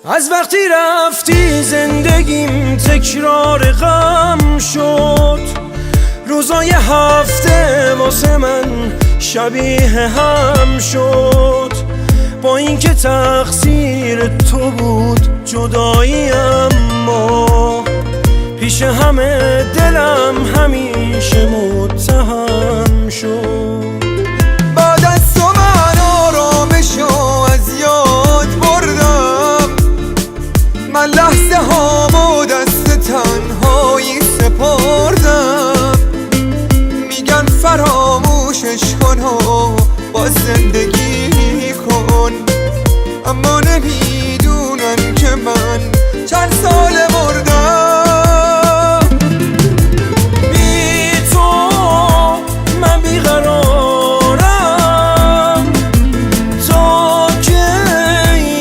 از وقتی رفتی زندگیم تکرار غم شد، روزای هفته واسه من شبیه هم شد. با اینکه تقصیر تو بود جدایی، اما پیش همه دلم همیشه متهم شد. بعد از تو من آرامشو از یاد بردم، من لحظه هامو دست تنهایی سپردم. میگن فراموشش کن و با زندگی کن، اما نمیدونن که من چند سال مردم.